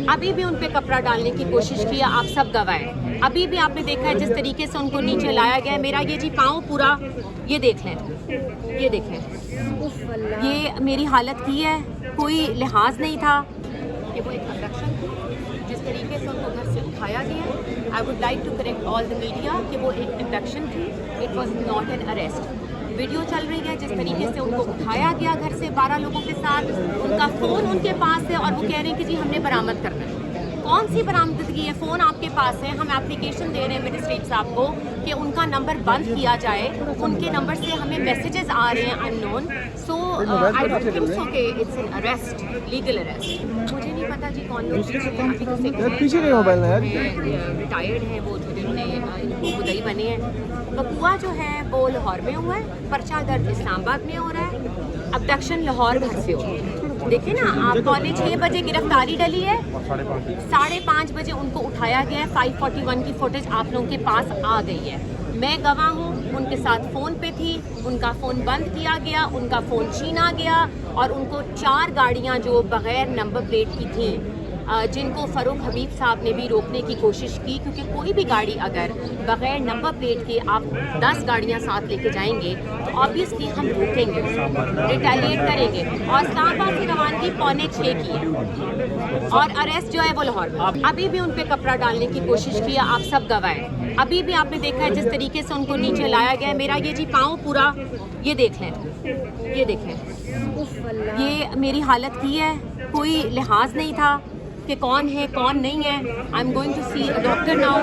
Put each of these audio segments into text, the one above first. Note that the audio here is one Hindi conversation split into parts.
अभी भी उन पे कपड़ा डालने की कोशिश की, आप सब गवाए। अभी भी आपने देखा है जिस तरीके से उनको नीचे लाया गया है। मेरा ये जी पाँव पूरा, ये देख लें, ये देखें, ये मेरी हालत की है। कोई लिहाज नहीं था कि वो एक अब्डक्शन थी। जिस तरीके से उनको घर से उठाया गया, I would like to correct all the media कि वो एक अब्डक्शन थी, it was not an arrest. Video चल रही है जिस तरीके से उनको उठाया गया घर से 12 लोगों के साथ, उनका फ़ोन उनके पास है और वो कह रहे हैं कि जी हमने बरामद करना है। कौन सी बरामदगी है? फ़ोन आपके पास है, हम एप्लीकेशन दे रहे हैं मजिस्ट्रेट साहब को कि उनका नंबर बंद किया जाए। उनके नंबर से हमें मैसेजेस आ रहे हैं unknown. So I don't think so कि it's an arrest, legal arrest. मुझे नहीं पता जी कौन लोग पीछे रिटायर्ड हैं वो जो जिन्होंने इनको खुदाई बने हैं। वकूआ जो है वो लाहौर में हुआ है, पर्चा दर्ज इस्लामाबाद में हो रहा है, अब्डक्शन लाहौर घर से हो रही है। देखिए ना आप, कॉलेज 6 बजे गिरफ्तारी डली है, 5:30 बजे उनको उठाया गया है। 541 की फुटेज आप लोगों के पास आ गई है। मैं गवाह हूँ, उनके साथ फ़ोन पे थी, उनका फ़ोन बंद किया गया, उनका फ़ोन छीना गया और उनको 4 गाड़ियाँ जो बग़ैर नंबर प्लेट की थी, जिनको फ़ारूक हबीब साहब ने भी रोकने की कोशिश की, क्योंकि कोई भी गाड़ी अगर बग़ैर नंबर प्लेट के आप 10 गाड़ियाँ साथ लेके जाएंगे तो ऑब्वियसली हम रोकेंगे, रिटेलिएट करेंगे। और इस्लामाबाद की रवानगी 5:45 की है और अरेस्ट जो है वो लाहौर में। अभी भी उन पे कपड़ा डालने की कोशिश की, आप सब गवाए। अभी भी आपने देखा है जिस तरीके से उनको नीचे लाया गया है। मेरा ये जी पाँव पूरा, ये देख लें, ये देखें, ये मेरी हालत की है। कोई लिहाज नहीं था कि कौन है कौन नहीं है। I am going to see a doctor now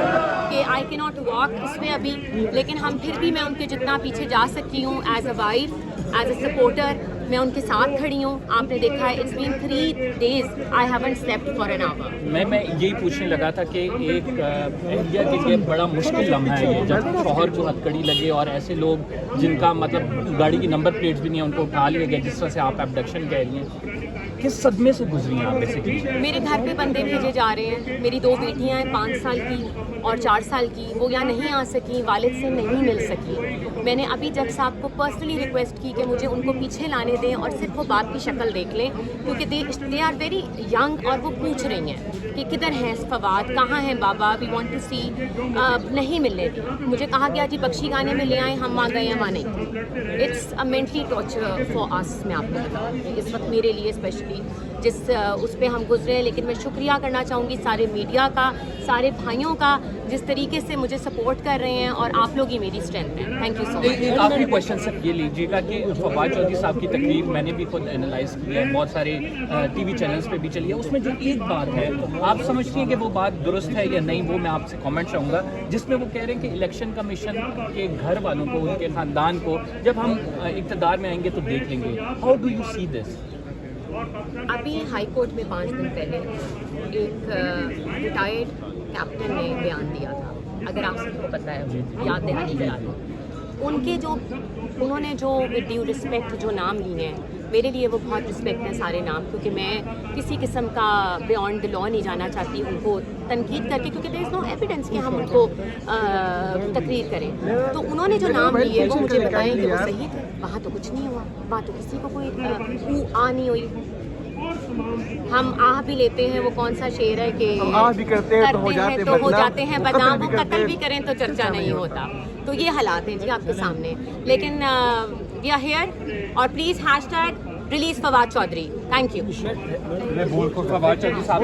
कि आई कैन नॉट वॉक इसमें अभी, लेकिन हम फिर भी मैं उनके जितना पीछे जा सकती हूँ as a wife, as a supporter, मैं उनके साथ खड़ी हूँ। आपने देखा है it's been 3 days I haven't slept for an hour. मैं यही पूछने लगा था कि एक इंडिया के लिए बड़ा मुश्किल लम्हा है ये, जब शौहर को हथकड़ी लगे और ऐसे लोग जिनका मतलब गाड़ी की नंबर प्लेट्स भी नहीं है उनको उठा लिया गया, जिस तरह से आप एब्डक्शन कह रही हैं। किस सदमे से गुजरी हैं आप बेसिकली? मेरे घर पे बंदे भेजे जा रहे हैं। मेरी 2 बेटियां हैं, 5 साल की और 4 साल की। वो यहाँ नहीं आ सकी, वालिद से नहीं मिल सकी। मैंने अभी जज साहब को पर्सनली रिक्वेस्ट की कि मुझे उनको पीछे लाने दें और सिर्फ वो बाप की शक्ल देख लें, क्योंकि दे आर वेरी यंग और वो पूछ रही हैं कि किधर हैं फवाद, कहाँ हैं बाबा, वी वांट टू सी। नहीं मिलने दी। मुझे कहा गया जी बख्शी गाने में ले आए, हम वहाँ गए हैं, वहाँ नहीं। It's a mentally torture for us. मैं आपको बताऊँ इस वक्त मेरे लिए स्पेशली जिस उस पर हम गुजरे हैं। लेकिन मैं शुक्रिया करना चाहूँगी सारे मीडिया का, सारे भाइयों का, जिस तरीके से मुझे सपोर्ट कर रहे हैं और आप लोग ही मेरी स्ट्रेंथ हैं। Thank you so much. एक आखिरी क्वेश्चन सिर्फ ये लीजिएगा कि फवाद चौधरी साहब की तकरीर मैंने भी खुद एनालाइज की है, बहुत सारे टीवी चैनल्स पे भी चली है। उसमें जो एक बात है, आप समझती हैं कि वो बात दुरुस्त है या नहीं, वो मैं आपसे कमेंट चाहूँगा, जिसमें वो कह रहे हैं कि इलेक्शन कमीशन के घर वालों को, उनके ख़ानदान को जब हम इक़्तिदार में आएंगे तो देख लेंगे। How do you see this? अभी हाई कोर्ट में 5 दिन पहले एक रिटायर्ड कैप्टन ने बयान दिया था, अगर आप सबको पता है, याद दहानी करा दो। उनके जो उन्होंने जो विद ड्यू रिस्पेक्ट जो नाम लिए हैं, मेरे लिए वो बहुत रिस्पेक्ट है सारे नाम, क्योंकि मैं किसी किस्म का बियॉन्ड द लॉ नहीं जाना चाहती उनको तनकीद करके, क्योंकि देयर इज़ नो एविडेंस कि हम उनको तकरीर करें। तो उन्होंने जो नाम लिए वो मुझे बताएं कि वो सही थे। वहाँ तो कुछ नहीं हुआ, वहाँ तो किसी को कोई आ नहीं हुई। हम आह भी लेते हैं, वो कौन सा शेर है कि हम आह भी करते हैं तो हो जाते हैं बदनाम, वो कत्ल भी करें तो चर्चा नहीं होता। तो ये हालात हैं जी आपके सामने। लेकिन वी आर हियर और please hashtag release Fawad Chaudhry. Thank you. मैं बोल को फवाद चौधरी साहब